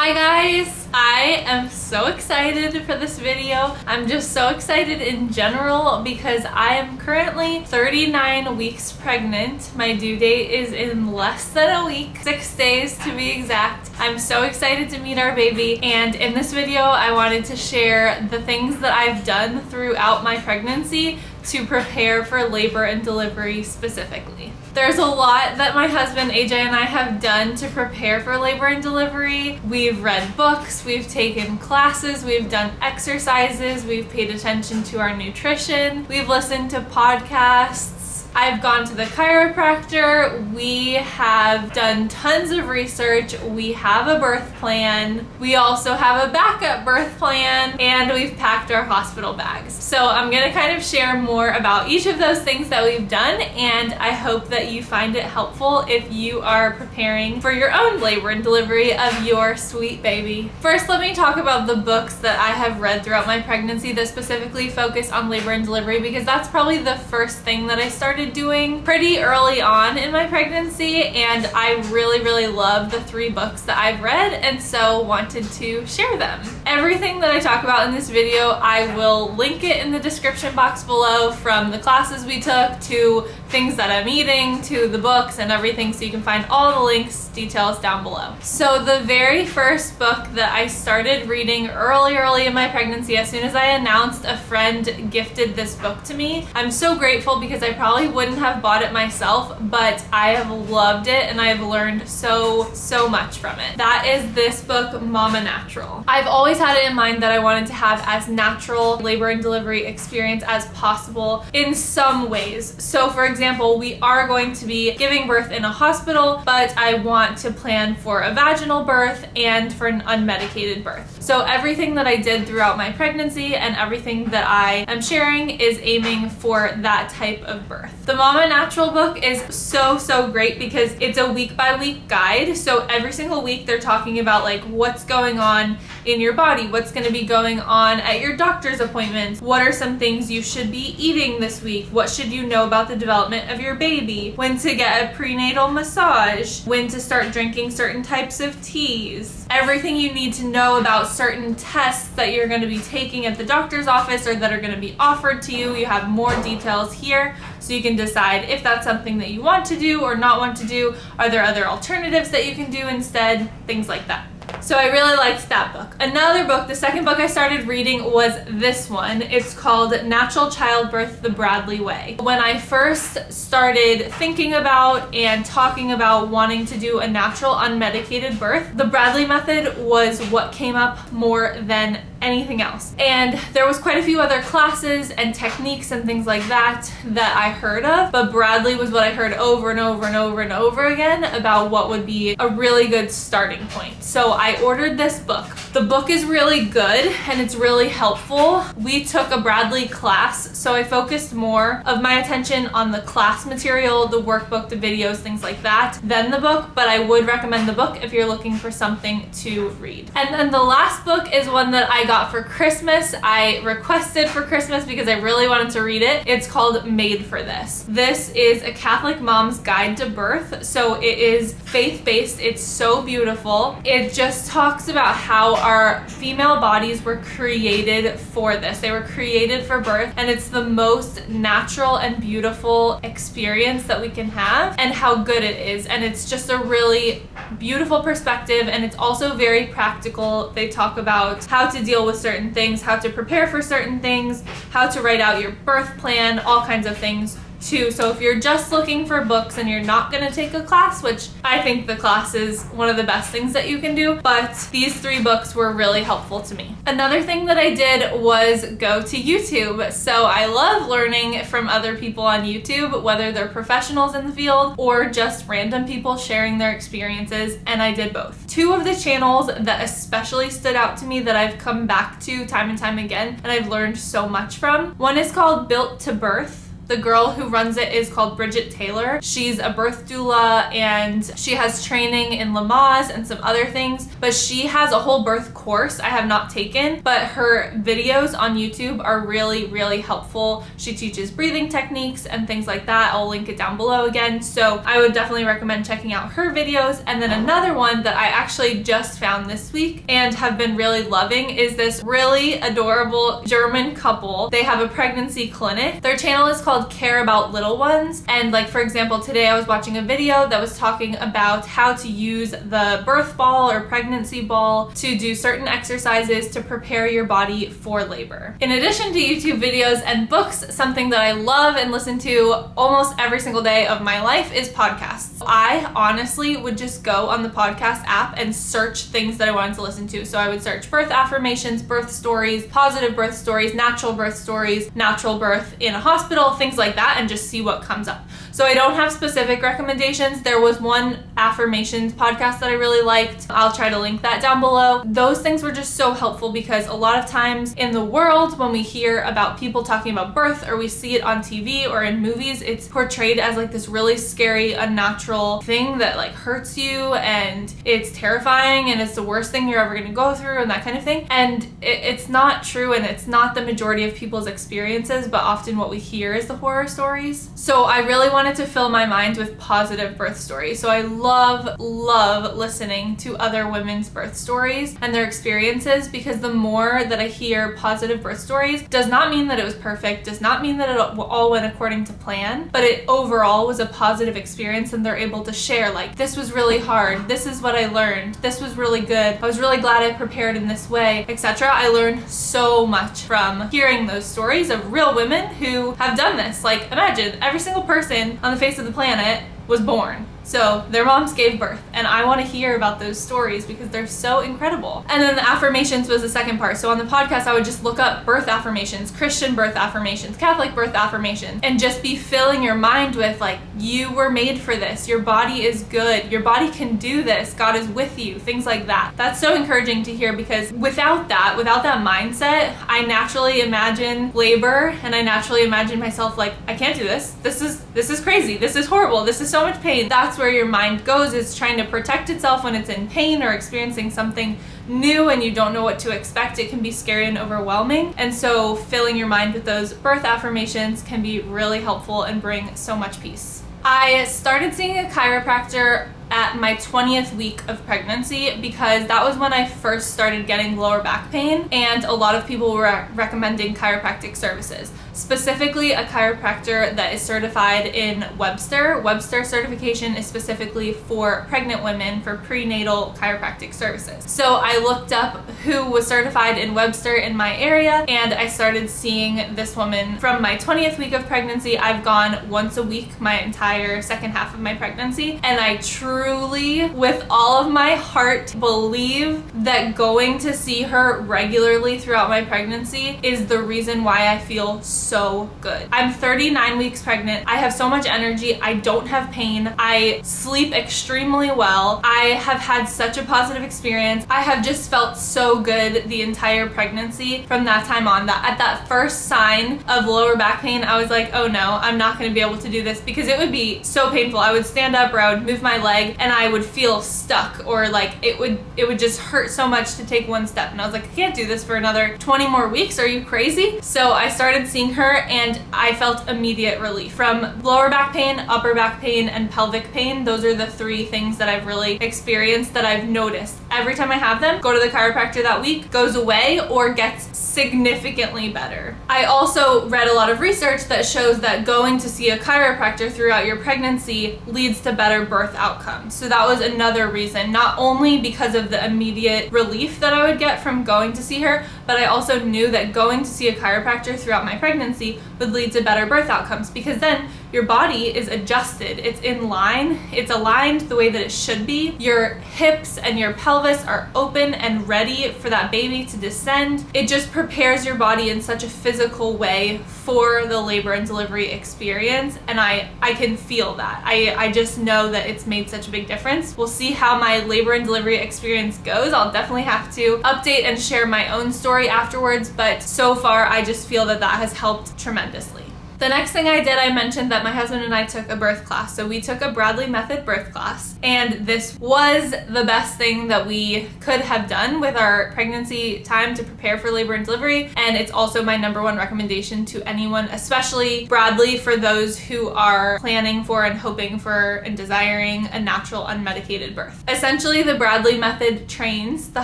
Hi guys! I am so excited for this video. I'm just so excited in general because I am currently 39 weeks pregnant. My due date is in less than a week, 6 days to be exact. I'm so excited to meet our baby, and in this video I wanted to share the things that I've done throughout my pregnancy to prepare for labor and delivery specifically. There's a lot that my husband AJ and I have done to prepare for labor and delivery. We've read books, we've taken classes, we've done exercises, we've paid attention to our nutrition, we've listened to podcasts, I've gone to the chiropractor, we have done tons of research, we have a birth plan, we also have a backup birth plan, and we've packed our hospital bags. So I'm gonna kind of share more about each of those things that we've done, and I hope that you find it helpful if you are preparing for your own labor and delivery of your sweet baby. First, let me talk about the books that I have read throughout my pregnancy that specifically focus on labor and delivery, because that's probably the first thing that I started doing pretty early on in my pregnancy, and I really love the 3 books that I've read, and so wanted to share them. Everything that I talk about in this video, I will link it in the description box below, from the classes we took to things that I'm eating to the books and everything, so you can find all the links, details down below. So the very first book that I started reading early in my pregnancy, as soon as I announced, a friend gifted this book to me. I'm so grateful because I probably wouldn't have bought it myself, but I have loved it and I have learned so much from it. That is this book, Mama Natural. I've always had it in mind that I wanted to have as natural labor and delivery experience as possible in some ways. So for example, we are going to be giving birth in a hospital, but I want to plan for a vaginal birth and for an unmedicated birth. So everything that I did throughout my pregnancy and everything that I am sharing is aiming for that type of birth. The Mama Natural book is so great because it's a week by week guide. So every single week they're talking about like what's going on in your body, what's going to be going on at your doctor's appointments, what are some things you should be eating this week, what should you know about the development of your baby, when to get a prenatal massage, when to start drinking certain types of teas, everything you need to know about certain tests that you're going to be taking at the doctor's office or that are going to be offered to you. You have more details here so you can decide if that's something that you want to do or not want to do. Are there other alternatives that you can do instead? Things like that. So I really liked that book. Another book, the second book I started reading, was this one. It's called Natural Childbirth the Bradley Way. When I first started thinking about and talking about wanting to do a natural unmedicated birth, the Bradley method was what came up more than anything else. And there was quite a few other classes and techniques and things like that that I heard of, but Bradley was what I heard over and over again about what would be a really good starting point. So I ordered this book. The book is really good and it's really helpful. We took a Bradley class, so I focused more of my attention on the class material, the workbook, the videos, things like that, than the book, but I would recommend the book if you're looking for something to read. And then the last book is one that I got for Christmas. I requested for Christmas because I really wanted to read it. It's called Made for This. This is a Catholic mom's guide to birth, so it is faith-based. It's so beautiful. It just talks about how our female bodies were created for this. They were created for birth, and it's the most natural and beautiful experience that we can have, and how good it is. And it's just a really beautiful perspective, and it's also very practical. They talk about how to deal with certain things, how to prepare for certain things, how to write out your birth plan, all kinds of things too. So if you're just looking for books and you're not going to take a class, which I think the class is one of the best things that you can do, but these 3 books were really helpful to me. Another thing that I did was go to YouTube. So I love learning from other people on YouTube, whether they're professionals in the field or just random people sharing their experiences, and I did both. 2 of the channels that especially stood out to me that I've come back to time and time again and I've learned so much from, one is called Built to Birth, The girl who runs it is called Bridget Taylor. She's a birth doula and she has training in Lamaze and some other things, but she has a whole birth course I have not taken, but her videos on YouTube are really, really helpful. She teaches breathing techniques and things like that. I'll link it down below again. So I would definitely recommend checking out her videos. And then another one that I actually just found this week and have been really loving is this really adorable German couple. They have a pregnancy clinic. Their channel is called Care About Little Ones. And like, for example, today I was watching a video that was talking about how to use the birth ball or pregnancy ball to do certain exercises to prepare your body for labor. In addition to YouTube videos and books, something that I love and listen to almost every single day of my life is podcasts. I honestly would just go on the podcast app and search things that I wanted to listen to. So I would search birth affirmations, birth stories, positive birth stories, natural birth in a hospital, things like that, and just see what comes up. So I don't have specific recommendations. There was one affirmations podcast that I really liked. I'll try to link that down below. Those things were just so helpful because a lot of times in the world, when we hear about people talking about birth or we see it on TV or in movies, it's portrayed as like this really scary, unnatural thing that like hurts you and it's terrifying and it's the worst thing you're ever gonna go through and that kind of thing. And it's not true, and it's not the majority of people's experiences, but often what we hear is the horror stories. So I really wanted to fill my mind with positive birth stories. So I love listening to other women's birth stories and their experiences, because the more that I hear positive birth stories, does not mean that it was perfect, does not mean that it all went according to plan, but it overall was a positive experience and they're able to share like, this was really hard, this is what I learned, this was really good, I was really glad I prepared in this way, etc. I learned so much from hearing those stories of real women who have done this. Like, imagine every single person on the face of the planet was born. So their moms gave birth, and I want to hear about those stories because they're so incredible. And then the affirmations was the second part. So on the podcast, I would just look up birth affirmations, Christian birth affirmations, Catholic birth affirmations, and just be filling your mind with like, you were made for this, your body is good, your body can do this, God is with you, things like that. That's so encouraging to hear, because without that mindset, I naturally imagine labor and I naturally imagine myself like, I can't do this. This is crazy. This is horrible. This is so much pain. That's where your mind goes, is trying to protect itself when it's in pain or experiencing something new and you don't know what to expect. It can be scary and overwhelming. And so filling your mind with those birth affirmations can be really helpful and bring so much peace. I started seeing a chiropractor at my 20th week of pregnancy because that was when I first started getting lower back pain, and a lot of people were recommending chiropractic services. Specifically a chiropractor that is certified in Webster. Webster certification is specifically for pregnant women for prenatal chiropractic services. So I looked up who was certified in Webster in my area, and I started seeing this woman from my 20th week of pregnancy. I've gone once a week my entire second half of my pregnancy, and I truly, with all of my heart, believe that going to see her regularly throughout my pregnancy is the reason why I feel so good. I'm 39 weeks pregnant. I have so much energy. I don't have pain. I sleep extremely well. I have had such a positive experience. I have just felt so good the entire pregnancy from that time on. That at that first sign of lower back pain, I was like, oh no, I'm not going to be able to do this, because it would be so painful. I would stand up or I would move my leg and I would feel stuck, or like it would just hurt so much to take one step. And I was like, I can't do this for another 20 more weeks. Are you crazy? So I started seeing her and I felt immediate relief from lower back pain, upper back pain, and pelvic pain. Those are the three things that I've really experienced that I've noticed. Every time I have them, go to the chiropractor that week, goes away or gets significantly better. I also read a lot of research that shows that going to see a chiropractor throughout your pregnancy leads to better birth outcomes. So that was another reason, not only because of the immediate relief that I would get from going to see her, but I also knew that going to see a chiropractor throughout my pregnancy would lead to better birth outcomes, because then your body is adjusted, it's in line, it's aligned the way that it should be. Your hips and your pelvis are open and ready for that baby to descend. It just prepares your body in such a physical way for the labor and delivery experience, and I can feel that. I just know that it's made such a big difference. We'll see how my labor and delivery experience goes. I'll definitely have to update and share my own story afterwards, but so far I just feel that that has helped tremendously. The next thing I did, I mentioned that my husband and I took a birth class. So we took a Bradley Method birth class, and this was the best thing that we could have done with our pregnancy time to prepare for labor and delivery. And it's also my #1 recommendation to anyone, especially Bradley, for those who are planning for and hoping for and desiring a natural unmedicated birth. Essentially, the Bradley Method trains the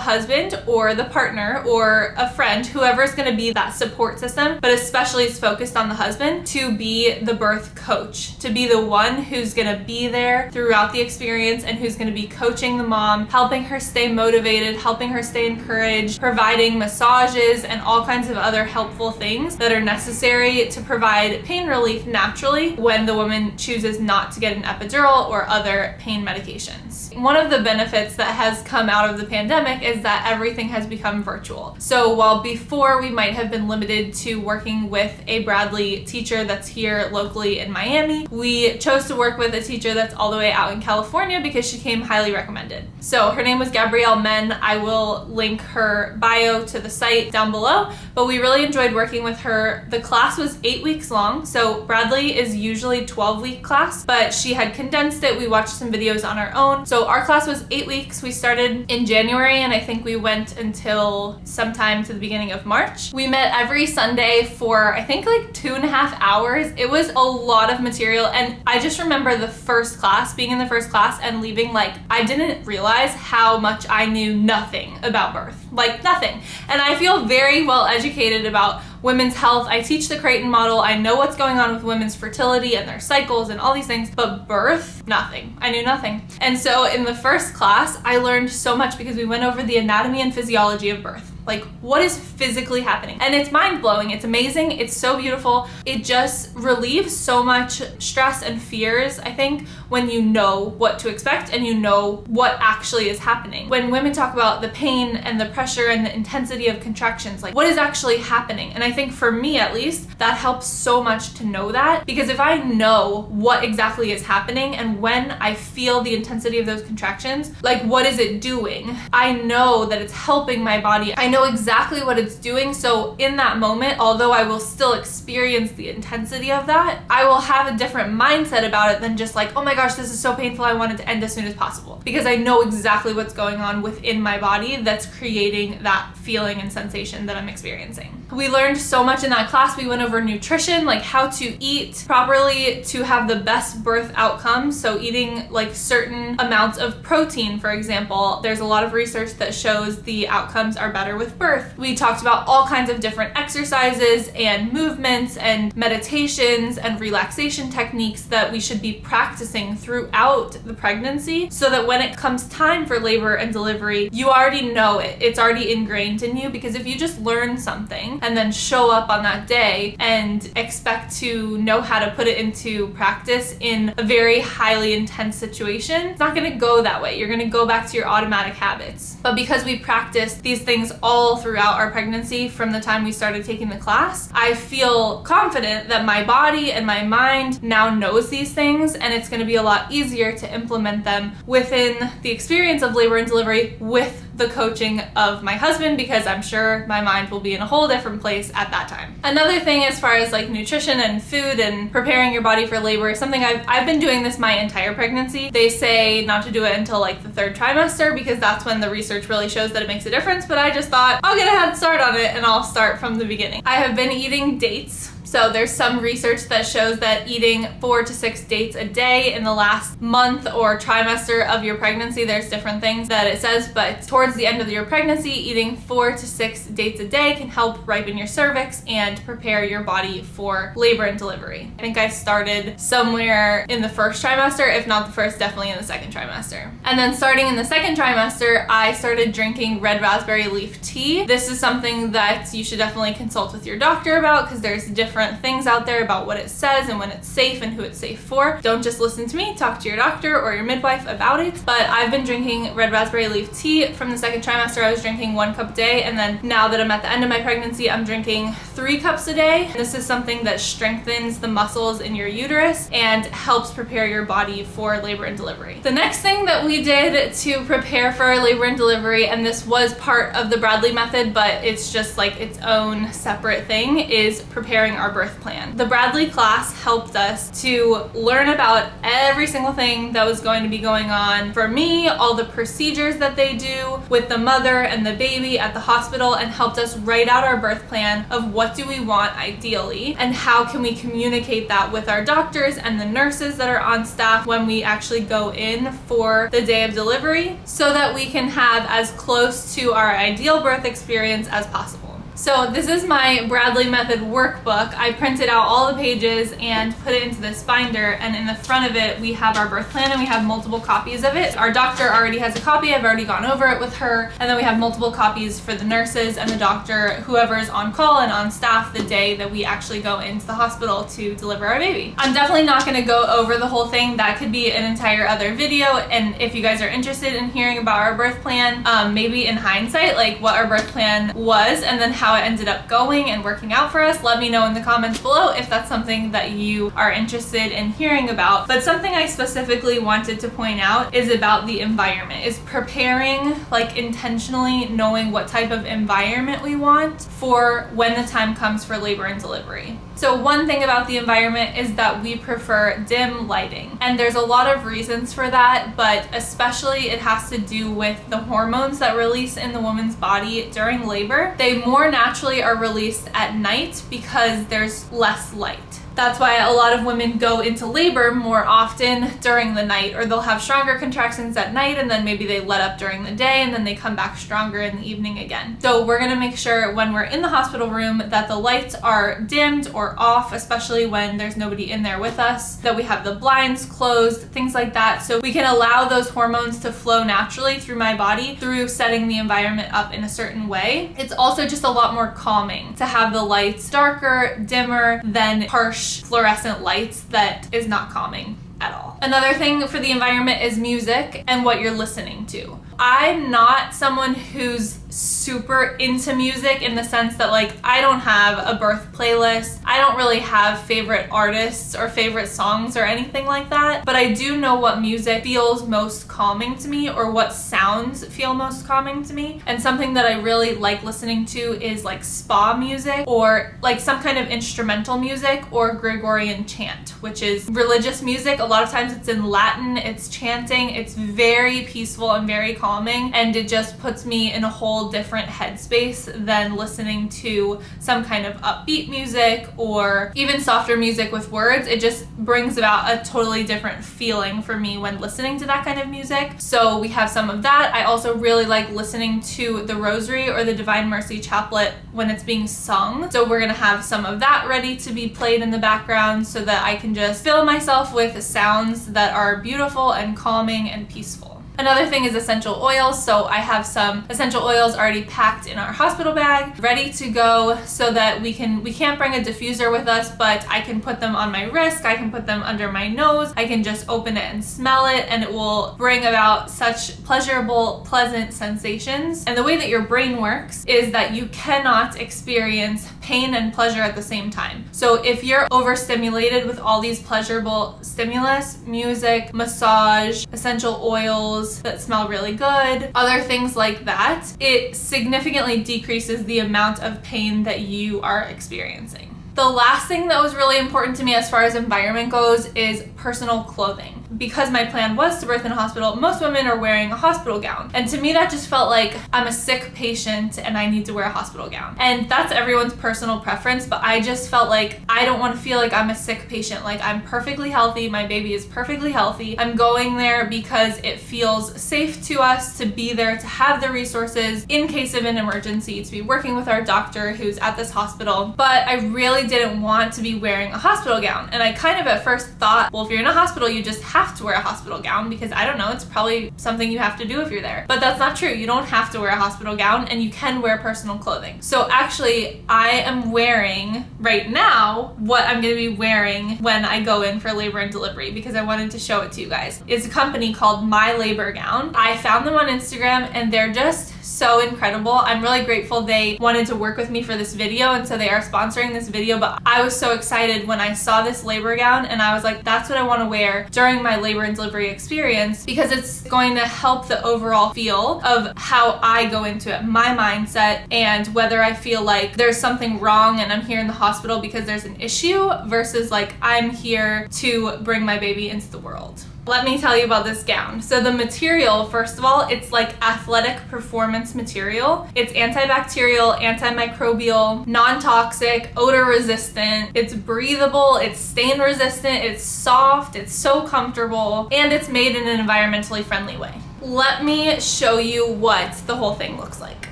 husband or the partner or a friend, whoever's going to be that support system, but especially it's focused on the husband, to be the birth coach, to be the one who's going to be there throughout the experience and who's going to be coaching the mom, helping her stay motivated, helping her stay encouraged, providing massages and all kinds of other helpful things that are necessary to provide pain relief naturally when the woman chooses not to get an epidural or other pain medications. One of the benefits that has come out of the pandemic is that everything has become virtual. So while before we might have been limited to working with a Bradley teacher that's here locally in Miami, we chose to work with a teacher that's all the way out in California because she came highly recommended. So her name was Gabrielle Men. I will link her bio to the site down below, but we really enjoyed working with her. The class was 8 weeks long. So Bradley is usually 12-week class, but she had condensed it. We watched some videos on our own. So our class was 8 weeks. We started in January, and I think we went until sometime to the beginning of March. We met every Sunday for I think like 2.5 hours. It was a lot of material, and I just remember the first class, being in the first class and leaving like I didn't realize how much I knew nothing about birth, like nothing. And I feel very well educated about women's health. I teach the Creighton model. I know what's going on with women's fertility and their cycles and all these things, but birth, nothing. I knew nothing. And so in the first class, I learned so much because we went over the anatomy and physiology of birth. Like, what is physically happening? And it's mind-blowing. It's amazing. It's so beautiful. It just relieves so much stress and fears, I think, when you know what to expect and you know what actually is happening. When women talk about the pain and the pressure and the intensity of contractions, like what is actually happening? And I think for me, at least, that helps so much to know that, because if I know what exactly is happening and when I feel the intensity of those contractions, like what is it doing? I know that it's helping my body. I know exactly what it's doing. So in that moment, although I will still experience the intensity of that, I will have a different mindset about it than just like, oh my gosh, this is so painful, I want it to end as soon as possible. Because I know exactly what's going on within my body that's creating that feeling and sensation that I'm experiencing. We learned so much in that class. We went over nutrition, like how to eat properly to have the best birth outcomes. So eating like certain amounts of protein, for example. There's a lot of research that shows the outcomes are better with birth. We talked about all kinds of different exercises and movements and meditations and relaxation techniques that we should be practicing throughout the pregnancy so that when it comes time for labor and delivery, you already know it. It's already ingrained in you, because if you just learn something and then show up on that day and expect to know how to put it into practice in a very highly intense situation, it's not going to go that way. You're going to go back to your automatic habits. But because we practice these things all throughout our pregnancy from the time we started taking the class, I feel confident that my body and my mind now knows these things, and it's going to be a lot easier to implement them within the experience of labor and delivery with the coaching of my husband, because I'm sure my mind will be in a whole different place at that time. Another thing as far as like nutrition and food and preparing your body for labor is something I've been doing this my entire pregnancy. They say not to do it until like the 3rd trimester because that's when the research really shows that it makes a difference, but I just thought I'll get a head start on it and I'll start from the beginning. I have been eating dates. So there's some research that shows that eating 4 to 6 dates a day in the last month or trimester of your pregnancy, there's different things that it says, but towards the end of your pregnancy, eating 4 to 6 dates a day can help ripen your cervix and prepare your body for labor and delivery. I think I started somewhere in the 1st trimester, if not the 1st, definitely in the 2nd trimester. And then starting in the 2nd trimester, I started drinking red raspberry leaf tea. This is something that you should definitely consult with your doctor about, because there's different things out there about what it says and when it's safe and who it's safe for. Don't just listen to me, talk to your doctor or your midwife about it. But I've been drinking red raspberry leaf tea from the 2nd trimester. I was drinking 1 cup a day, and then now that I'm at the end of my pregnancy, I'm drinking 3 cups a day. This is something that strengthens the muscles in your uterus and helps prepare your body for labor and delivery. The next thing that we did to prepare for our labor and delivery, and this was part of the Bradley method, but it's just like its own separate thing, is preparing our our birth plan. The Bradley class helped us to learn about every single thing that was going to be going on for me, all the procedures that they do with the mother and the baby at the hospital, and helped us write out our birth plan of what do we want ideally and how can we communicate that with our doctors and the nurses that are on staff when we actually go in for the day of delivery, so that we can have as close to our ideal birth experience as possible. So this is my Bradley Method workbook. I printed out all the pages and put it into this binder, and in the front of it we have our birth plan and we have multiple copies of it. Our doctor already has a copy, I've already gone over it with her, and then we have multiple copies for the nurses and the doctor, whoever is on call and on staff the day that we actually go into the hospital to deliver our baby. I'm definitely not going to go over the whole thing. That could be an entire other video, and if you guys are interested in hearing about our birth plan, maybe in hindsight, like what our birth plan was and then how it ended up going and working out for us, let me know in the comments below if that's something that you are interested in hearing about. But something I specifically wanted to point out is about the environment, is preparing, like intentionally knowing what type of environment we want for when the time comes for labor and delivery. So one thing about the environment is that we prefer dim lighting, and there's a lot of reasons for that, but especially it has to do with the hormones that release in the woman's body during labor. They more naturally are released at night because there's less light. That's why a lot of women go into labor more often during the night, or they'll have stronger contractions at night and then maybe they let up during the day and then they come back stronger in the evening again. So we're gonna make sure when we're in the hospital room that the lights are dimmed or off, especially when there's nobody in there with us, that we have the blinds closed, things like that, so we can allow those hormones to flow naturally through my body through setting the environment up in a certain way. It's also just a lot more calming to have the lights darker, dimmer than harsh fluorescent lights that is not calming at all. Another thing for the environment is music and what you're listening to. I'm not someone who's super into music in the sense that, like, I don't have a birth playlist. I don't really have favorite artists or favorite songs or anything like that, but I do know what music feels most calming to me or what sounds feel most calming to me. And something that I really like listening to is like spa music or like some kind of instrumental music or Gregorian chant, which is religious music. A lot of times it's in Latin, it's chanting, it's very peaceful and very calming, and it just puts me in a whole different headspace than listening to some kind of upbeat music or even softer music with words. It just brings about a totally different feeling for me when listening to that kind of music. So we have some of that. I also really like listening to the Rosary or the Divine Mercy Chaplet when it's being sung. So we're gonna have some of that ready to be played in the background so that I can just fill myself with sounds that are beautiful and calming and peaceful. Another thing is essential oils. So I have some essential oils already packed in our hospital bag, ready to go, so that we can't bring a diffuser with us, but I can put them on my wrist, I can put them under my nose, I can just open it and smell it, and it will bring about such pleasurable, pleasant sensations. And the way that your brain works is that you cannot experience pain and pleasure at the same time. So if you're overstimulated with all these pleasurable stimulus, music, massage, essential oils that smell really good, other things like that, it significantly decreases the amount of pain that you are experiencing. The last thing that was really important to me as far as environment goes is personal clothing. Because my plan was to birth in a hospital, most women are wearing a hospital gown. And to me, that just felt like I'm a sick patient and I need to wear a hospital gown. And that's everyone's personal preference, but I just felt like I don't want to feel like I'm a sick patient. Like, I'm perfectly healthy, my baby is perfectly healthy. I'm going there because it feels safe to us to be there, to have the resources in case of an emergency, to be working with our doctor who's at this hospital. But I really didn't want to be wearing a hospital gown. And I kind of at first thought, well, if you're in a hospital, you just have to wear a hospital gown, because I don't know, it's probably something you have to do if you're there. But that's not true. You don't have to wear a hospital gown, and you can wear personal clothing. So actually, I am wearing right now what I'm going to be wearing when I go in for labor and delivery, because I wanted to show it to you guys. It's a company called My Labor Gown. I found them on Instagram, and they're just so incredible. I'm really grateful they wanted to work with me for this video, and so they are sponsoring this video, but I was so excited when I saw this labor gown and I was like, that's what I want to wear during my labor and delivery experience, because it's going to help the overall feel of how I go into it, my mindset, and whether I feel like there's something wrong and I'm here in the hospital because there's an issue versus like I'm here to bring my baby into the world. Let me tell you about this gown. So the material, first of all, it's like athletic performance material. It's antibacterial, antimicrobial, non-toxic, odor resistant. It's breathable, it's stain resistant, it's soft, it's so comfortable, and it's made in an environmentally friendly way. Let me show you what the whole thing looks like.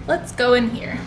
Let's go in here.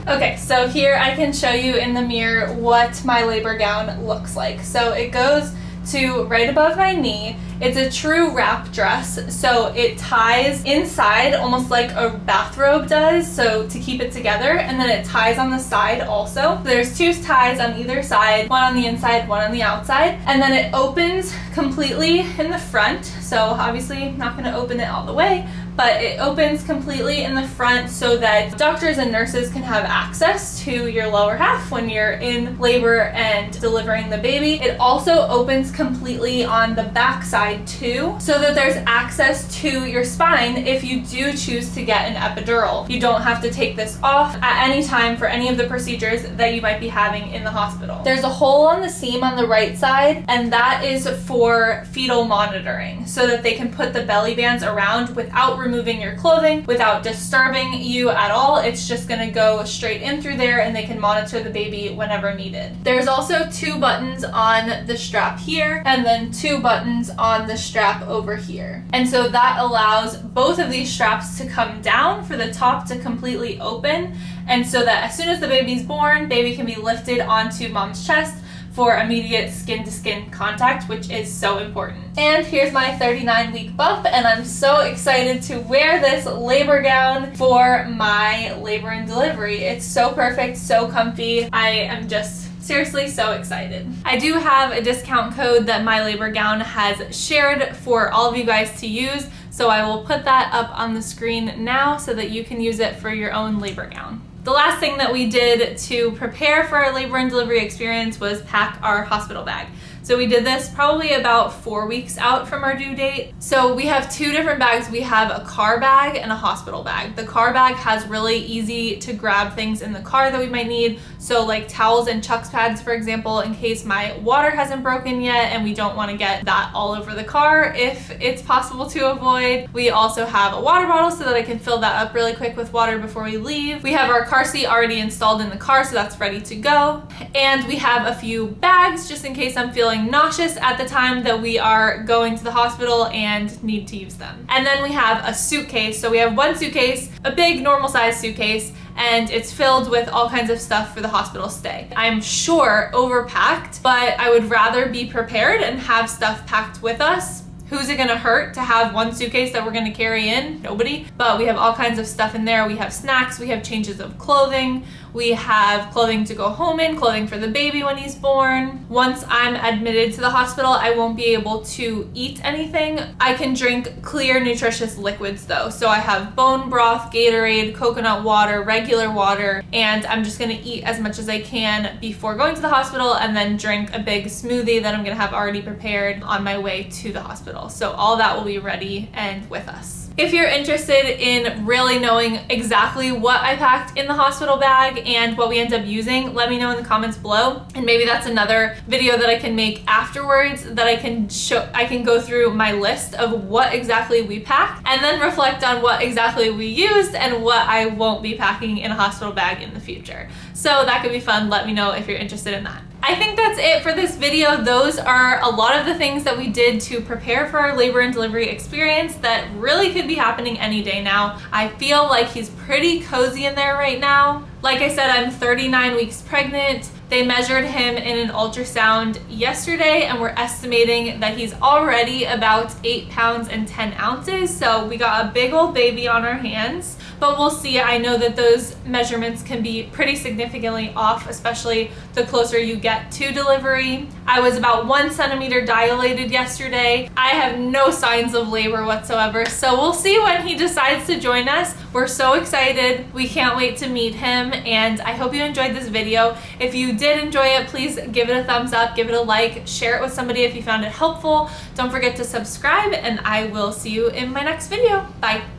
Okay, so here I can show you in the mirror what my labor gown looks like. So it goes to right above my knee. It's a true wrap dress, so it ties inside almost like a bathrobe does, so to keep it together, and then it ties on the side also. There's two ties on either side, one on the inside, one on the outside, and then it opens completely in the front, so obviously not going to open it all the way, but it opens completely in the front so that doctors and nurses can have access to your lower half when you're in labor and delivering the baby. It also opens completely on the back side too, so that there's access to your spine if you do choose to get an epidural. You don't have to take this off at any time for any of the procedures that you might be having in the hospital. There's a hole on the seam on the right side, and that is for fetal monitoring, so that they can put the belly bands around without removing your clothing, without disturbing you at all. It's just gonna go straight in through there and they can monitor the baby whenever needed. There's also two buttons on the strap here and then two buttons on the strap over here. And so that allows both of these straps to come down for the top to completely open, and so that as soon as the baby's born, baby can be lifted onto mom's chest for immediate skin-to-skin contact, which is so important. And here's my 39-week bump, and I'm so excited to wear this labor gown for my labor and delivery. It's so perfect, so comfy. I am just seriously so excited. I do have a discount code that my labor gown has shared for all of you guys to use, so I will put that up on the screen now so that you can use it for your own labor gown. The last thing that we did to prepare for our labor and delivery experience was pack our hospital bag. So we did this probably about 4 weeks out from our due date. So we have two different bags. We have a car bag and a hospital bag. The car bag has really easy to grab things in the car that we might need. So like towels and Chucks pads, for example, in case my water hasn't broken yet and we don't want to get that all over the car if it's possible to avoid. We also have a water bottle so that I can fill that up really quick with water before we leave. We have our car seat already installed in the car, so that's ready to go. And we have a few bags just in case I'm feeling nauseous at the time that we are going to the hospital and need to use them. And then we have a suitcase. So we have one suitcase, a big normal size suitcase, and it's filled with all kinds of stuff for the hospital stay. I'm sure overpacked, but I would rather be prepared and have stuff packed with us. Who's it gonna hurt to have one suitcase that we're gonna carry in? Nobody. But we have all kinds of stuff in there. We have snacks, we have changes of clothing, we have clothing to go home in, clothing for the baby when he's born. Once I'm admitted to the hospital, I won't be able to eat anything. I can drink clear, nutritious liquids though. So I have bone broth, Gatorade, coconut water, regular water, and I'm just gonna eat as much as I can before going to the hospital and then drink a big smoothie that I'm gonna have already prepared on my way to the hospital. So all that will be ready and with us. If you're interested in really knowing exactly what I packed in the hospital bag and what we end up using, let me know in the comments below. And maybe that's another video that I can make afterwards that I can go through my list of what exactly we packed and then reflect on what exactly we used and what I won't be packing in a hospital bag in the future. So that could be fun. Let me know if you're interested in that. I think that's it for this video. Those are a lot of the things that we did to prepare for our labor and delivery experience that really could be happening any day now. I feel like he's pretty cozy in there right now. Like I said, I'm 39 weeks pregnant. They measured him in an ultrasound yesterday and we're estimating that he's already about 8 pounds and 10 ounces. So we got a big old baby on our hands. but we'll see. I know that those measurements can be pretty significantly off, especially the closer you get to delivery. I was about 1 centimeter dilated yesterday. I have no signs of labor whatsoever, so we'll see when he decides to join us. We're so excited. We can't wait to meet him, and I hope you enjoyed this video. If you did enjoy it, please give it a thumbs up, give it a like, share it with somebody if you found it helpful. Don't forget to subscribe, and I will see you in my next video. Bye.